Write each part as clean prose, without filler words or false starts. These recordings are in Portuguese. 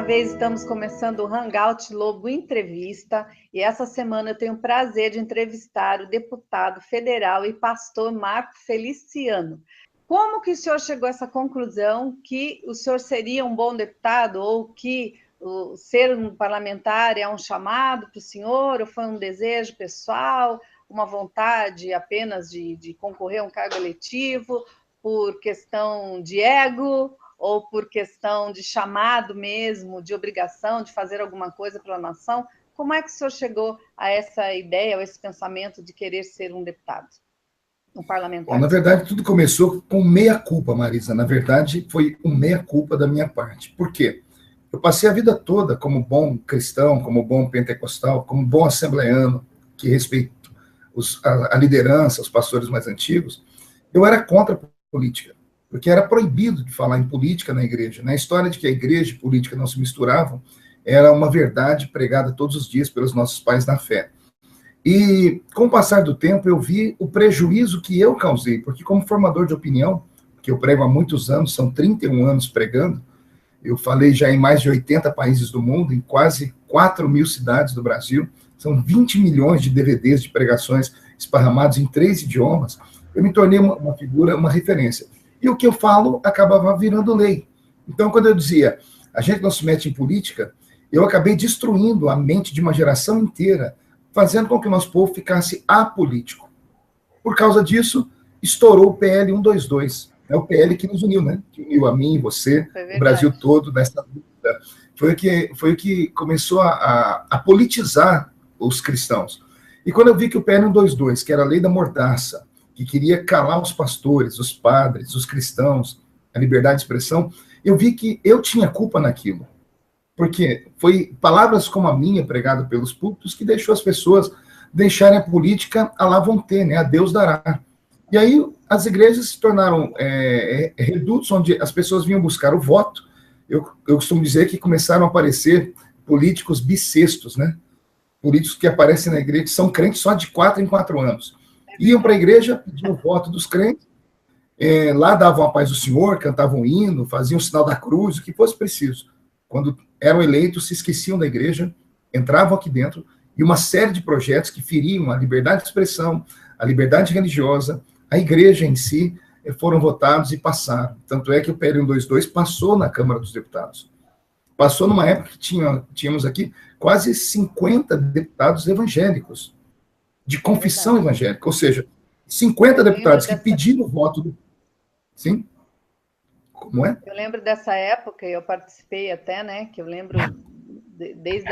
vez estamos começando o Hangout Lobo Entrevista e essa semana eu tenho o prazer de entrevistar o deputado federal e pastor Marco Feliciano. Como que o senhor chegou a essa conclusão que o senhor seria um bom deputado ou que ser um parlamentar é um chamado para o senhor ou foi um desejo pessoal, uma vontade apenas de concorrer a um cargo eletivo por questão de ego ou por questão de chamado mesmo, de obrigação de fazer alguma coisa pela nação? Como é que o senhor chegou a essa ideia, ou esse pensamento de querer ser um deputado, um parlamentar? Bom, na verdade, tudo começou com meia-culpa, Marisa. Na verdade, foi um meia-culpa da minha parte. Por quê? Eu passei a vida toda como bom cristão, como bom pentecostal, como bom assembleano, que respeito a liderança, os pastores mais antigos. Eu era contra a política, porque era proibido de falar em política na igreja. A história de que a igreja e política não se misturavam era uma verdade pregada todos os dias pelos nossos pais na fé. E, com o passar do tempo, eu vi o prejuízo que eu causei, porque como formador de opinião, que eu prego há muitos anos, são 31 anos pregando, eu falei já em mais de 80 países do mundo, em quase 4.000 cidades do Brasil, são 20 milhões de DVDs de pregações esparramados em 3 idiomas, eu me tornei uma figura, uma referência. E o que eu falo acabava virando lei. Então, quando eu dizia, a gente não se mete em política, eu acabei destruindo a mente de uma geração inteira, fazendo com que o nosso povo ficasse apolítico. Por causa disso, estourou o PL 122. É o PL que nos uniu, né? Que uniu a mim, você, o Brasil todo nessa luta. Foi o que começou a politizar os cristãos. E quando eu vi que o PL 122, que era a lei da mordaça, que queria calar os pastores, os padres, os cristãos, a liberdade de expressão, eu vi que eu tinha culpa naquilo. Porque foi palavras como a minha, pregada pelos púlpitos, que deixou as pessoas deixarem a política a lá vão ter, né? A Deus dará. E aí as igrejas se tornaram redutos onde as pessoas vinham buscar o voto. Eu costumo dizer que começaram a aparecer políticos bissextos, né? Políticos que aparecem na igreja, que são crentes só de 4 em 4 anos. Iam para a igreja, pediam o voto dos crentes, lá davam a paz do Senhor, cantavam um hino, faziam o sinal da cruz, o que fosse preciso. Quando eram eleitos, se esqueciam da igreja, entravam aqui dentro, e uma série de projetos que feriam a liberdade de expressão, a liberdade religiosa, a igreja em si, foram votados e passaram. Tanto é que o PL 122 passou na Câmara dos Deputados. Passou numa época que tínhamos aqui quase 50 deputados evangélicos, de confissão evangélica, ou seja, 50 deputados que pediram o voto do... Sim? Como é? Eu lembro dessa época, eu participei até, né, que eu lembro desde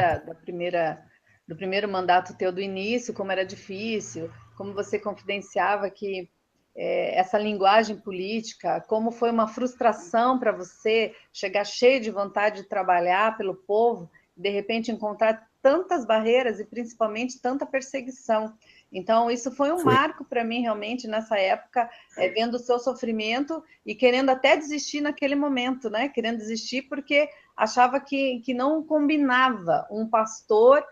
do primeiro mandato teu do início, como era difícil, como você confidenciava que essa linguagem política, como foi uma frustração para você chegar cheio de vontade de trabalhar pelo povo, de repente encontrar tantas barreiras e principalmente tanta perseguição. Então, isso foi um marco para mim, realmente, nessa época, vendo o seu sofrimento e querendo até desistir naquele momento, né? Querendo desistir porque achava que não combinava um pastor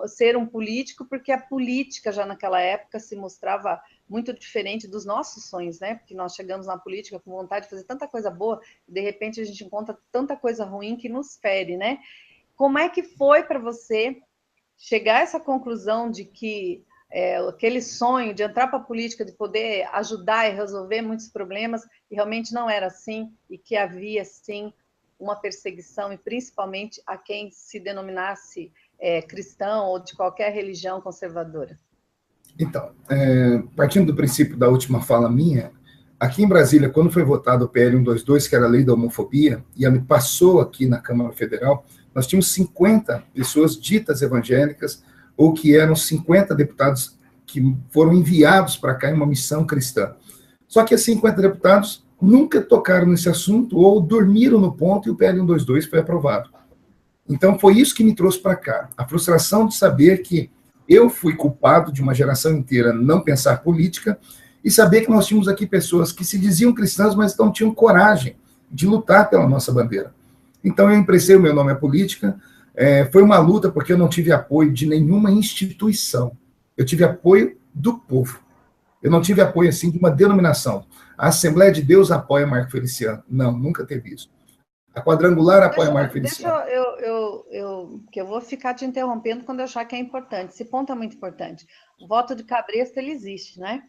ser um político, porque a política já naquela época se mostrava muito diferente dos nossos sonhos, né? Porque nós chegamos na política com vontade de fazer tanta coisa boa e, de repente, a gente encontra tanta coisa ruim que nos fere, né? Como é que foi para você chegar a essa conclusão de que aquele sonho de entrar para a política, de poder ajudar e resolver muitos problemas, e realmente não era assim, e que havia, sim, uma perseguição, e principalmente a quem se denominasse cristão ou de qualquer religião conservadora? Então, partindo do princípio da última fala minha, aqui em Brasília, quando foi votado o PL 122, que era a lei da homofobia, e ele passou aqui na Câmara Federal, nós tínhamos 50 pessoas ditas evangélicas, ou que eram 50 deputados que foram enviados para cá em uma missão cristã. Só que esses 50 deputados nunca tocaram nesse assunto, ou dormiram no ponto, e o PL 122 foi aprovado. Então, foi isso que me trouxe para cá. A frustração de saber que eu fui culpado de uma geração inteira não pensar política, e saber que nós tínhamos aqui pessoas que se diziam cristãs, mas não tinham coragem de lutar pela nossa bandeira. Então, eu emprestei o meu nome à política. Foi uma luta porque eu não tive apoio de nenhuma instituição. Eu tive apoio do povo. Eu não tive apoio, assim, de uma denominação. A Assembleia de Deus apoia Marco Feliciano. Não, nunca teve isso. A quadrangular apoia Marco Feliciano. Que eu vou ficar te interrompendo quando eu achar que é importante. Esse ponto é muito importante. O voto de cabresto, ele existe, né?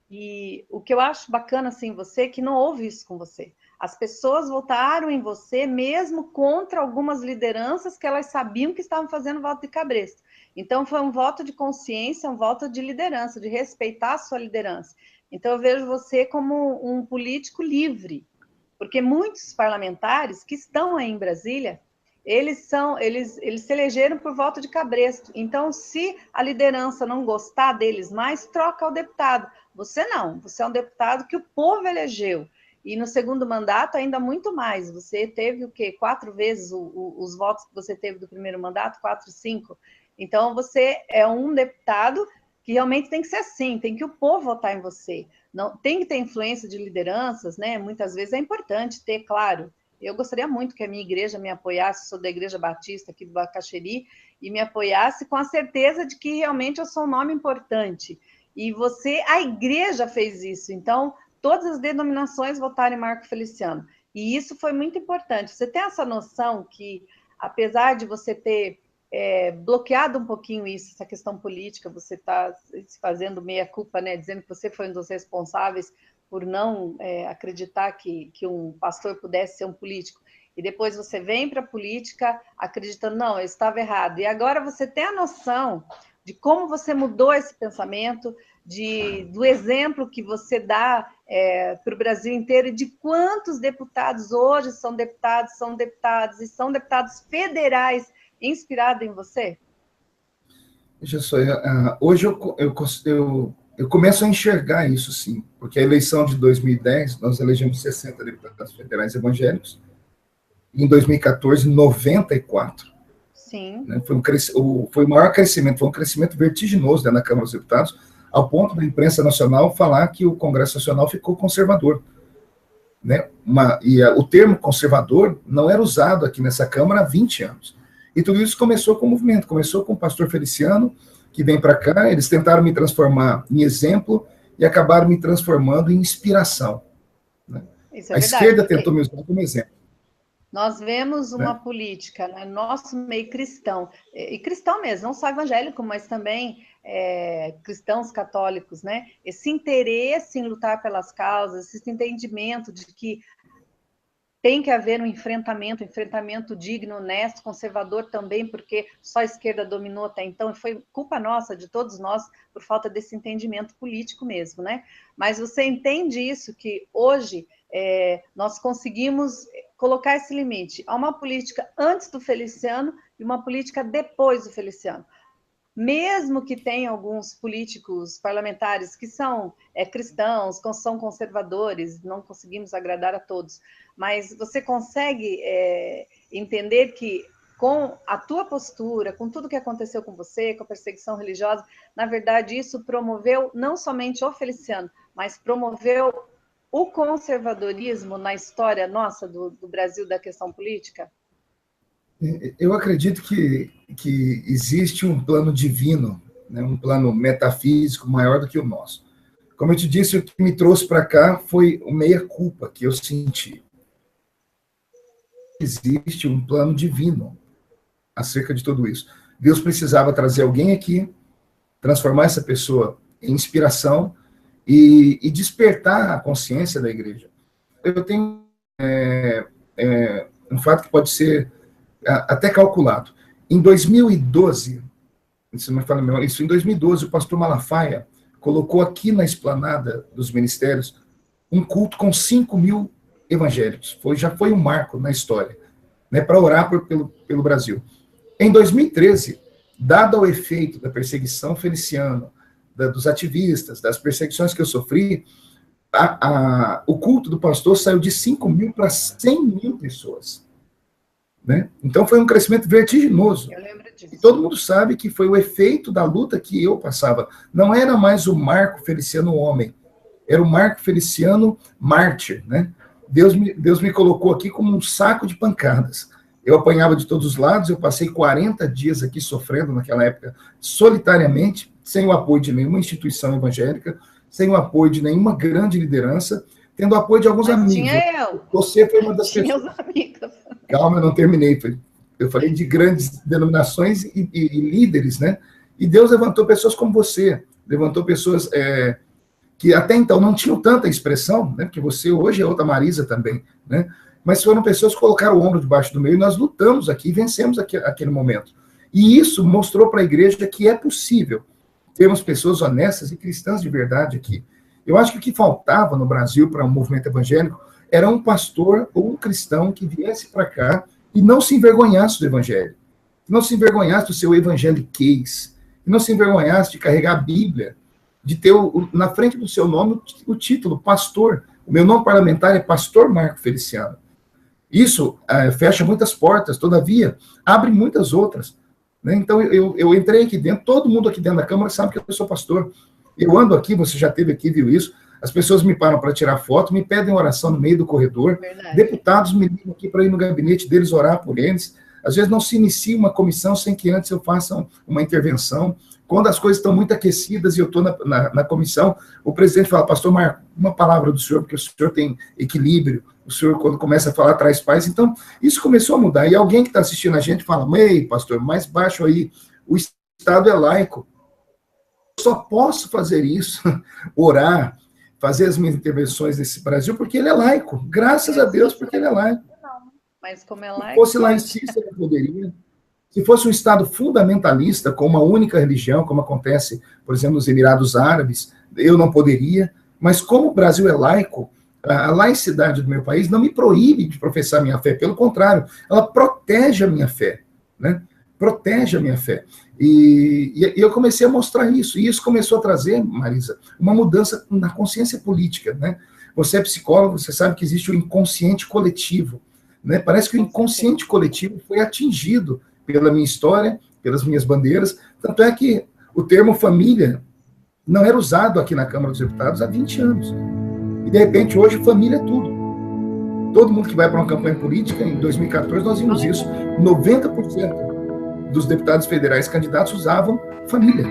E o que eu acho bacana, assim, você, que não houve isso com você. As pessoas votaram em você mesmo contra algumas lideranças que elas sabiam que estavam fazendo voto de cabresto. Então, foi um voto de consciência, um voto de liderança, de respeitar a sua liderança. Então, eu vejo você como um político livre, porque muitos parlamentares que estão aí em Brasília, eles se elegeram por voto de cabresto. Então, se a liderança não gostar deles mais, troca o deputado. Você não, você é um deputado que o povo elegeu. E no segundo mandato, ainda muito mais. Você teve o quê? 4 vezes os votos que você teve do primeiro mandato? 4, 5. Então, você é um deputado que realmente tem que ser assim, tem que o povo votar em você. Não, tem que ter influência de lideranças, né? Muitas vezes é importante ter, claro. Eu gostaria muito que a minha igreja me apoiasse, sou da Igreja Batista aqui do Bacaxeri, e me apoiasse com a certeza de que realmente eu sou um nome importante. E você, a igreja fez isso, então todas as denominações votaram em Marco Feliciano. E isso foi muito importante. Você tem essa noção que, apesar de você ter bloqueado um pouquinho isso, essa questão política, você está fazendo meia-culpa, né, dizendo que você foi um dos responsáveis por não acreditar que um pastor pudesse ser um político, e depois você vem para a política acreditando, não, eu estava errado. E agora você tem a noção de como você mudou esse pensamento, do exemplo que você dá para o Brasil inteiro, e de quantos deputados hoje são deputados e são deputados federais inspirados em você? Veja só, hoje eu começo a enxergar isso, sim, porque a eleição de 2010, nós elegemos 60 deputados federais evangélicos, e em 2014, 94. Sim. Né? Foi o maior crescimento, foi um crescimento vertiginoso dentro da Câmara dos Deputados, ao ponto da imprensa nacional falar que o Congresso Nacional ficou conservador. Né? O termo conservador não era usado aqui nessa Câmara há 20 anos. E tudo isso começou com o movimento, começou com o pastor Feliciano, que vem para cá, eles tentaram me transformar em exemplo e acabaram me transformando em inspiração. Né? Isso é a verdade, esquerda tentou me usar como exemplo. Nós vemos uma política, né, nosso meio cristão, e cristão mesmo, não só evangélico, mas também cristãos católicos, né? Esse interesse em lutar pelas causas, esse entendimento de que tem que haver um enfrentamento digno, honesto, conservador também, porque só a esquerda dominou até então, e foi culpa nossa, de todos nós, por falta desse entendimento político mesmo, né? Mas você entende isso, que hoje nós conseguimos colocar esse limite. Há uma política antes do Feliciano e uma política depois do Feliciano. Mesmo que tenha alguns políticos parlamentares que são cristãos, são conservadores, não conseguimos agradar a todos, mas você consegue entender que com a tua postura, com tudo que aconteceu com você, com a perseguição religiosa, na verdade isso promoveu não somente o Feliciano, mas promoveu o conservadorismo na história nossa do Brasil da questão política? Eu acredito que existe um plano divino, né, um plano metafísico maior do que o nosso. Como eu te disse, o que me trouxe para cá foi o meia-culpa que eu senti. Existe um plano divino acerca de tudo isso. Deus precisava trazer alguém aqui, transformar essa pessoa em inspiração e despertar a consciência da igreja. Eu tenho um fato que pode ser até calculado. Em 2012, em 2012, o pastor Malafaia colocou aqui na esplanada dos ministérios um culto com 5.000 evangélicos. Já foi um marco na história, né, para orar pelo Brasil. Em 2013, dado o efeito da perseguição feliciana, dos ativistas, das perseguições que eu sofri, o culto do pastor saiu de 5.000 para 100.000 pessoas. Né? Então foi um crescimento vertiginoso. Eu lembro disso. E todo mundo sabe que foi o efeito da luta que eu passava. Não era mais o Marco Feliciano homem, era o Marco Feliciano mártir. Né? Deus me colocou aqui como um saco de pancadas. Eu apanhava de todos os lados, eu passei 40 dias aqui sofrendo naquela época, solitariamente, sem o apoio de nenhuma instituição evangélica, sem o apoio de nenhuma grande liderança, tendo apoio de alguns Mas amigos. Tinha eu. Você foi uma das Tinha pessoas. os amigos. Calma, eu não terminei. Eu falei de grandes denominações e líderes, né? E Deus levantou pessoas como você, levantou pessoas que até então não tinham tanta expressão, né? Porque você hoje é outra Marisa também, né? Mas foram pessoas que colocaram o ombro debaixo do meio e nós lutamos aqui e vencemos aquele momento. E isso mostrou para a igreja que é possível termos pessoas honestas e cristãs de verdade aqui. Eu acho que o que faltava no Brasil para um movimento evangélico era um pastor ou um cristão que viesse para cá e não se envergonhasse do evangelho, que não se envergonhasse do seu evangeliquez, que não se envergonhasse de carregar a Bíblia, de ter na frente do seu nome o título pastor. O meu nome parlamentar é Pastor Marco Feliciano. Isso fecha muitas portas, todavia, abre muitas outras. Né? Então, eu entrei aqui dentro, todo mundo aqui dentro da Câmara sabe que eu sou pastor. Eu ando aqui, você já esteve aqui, viu isso? As pessoas me param para tirar foto, me pedem oração no meio do corredor. Verdade. Deputados me ligam aqui para ir no gabinete deles orar por eles. Às vezes não se inicia uma comissão sem que antes eu faça uma intervenção. Quando as coisas estão muito aquecidas e eu estou na comissão, o presidente fala, pastor Marco, uma palavra do senhor, porque o senhor tem equilíbrio, o senhor, quando começa a falar, traz paz. Então, isso começou a mudar. E alguém que está assistindo a gente fala, ei, pastor, mais baixo aí, o Estado é laico. Eu só posso fazer isso, orar, fazer as minhas intervenções nesse Brasil, porque ele é laico. Graças a Deus, porque ele é laico. Mas como é laico... Se fosse laicista, eu não poderia. Se fosse um Estado fundamentalista, com uma única religião, como acontece, por exemplo, nos Emirados Árabes, eu não poderia. Mas como o Brasil é laico, a laicidade do meu país não me proíbe de professar minha fé. Pelo contrário, ela protege a minha fé, né? Protege a minha fé. E eu comecei a mostrar isso. E isso começou a trazer, Marisa, uma mudança na consciência política, né? Você é psicólogo, você sabe que existe o inconsciente coletivo, né? Parece que o inconsciente coletivo foi atingido pela minha história, pelas minhas bandeiras. Tanto é que o termo família não era usado aqui na Câmara dos Deputados há 20 anos. E, de repente, hoje, família é tudo. Todo mundo que vai para uma campanha política, em 2014, nós vimos isso. 90% dos deputados federais candidatos usavam família.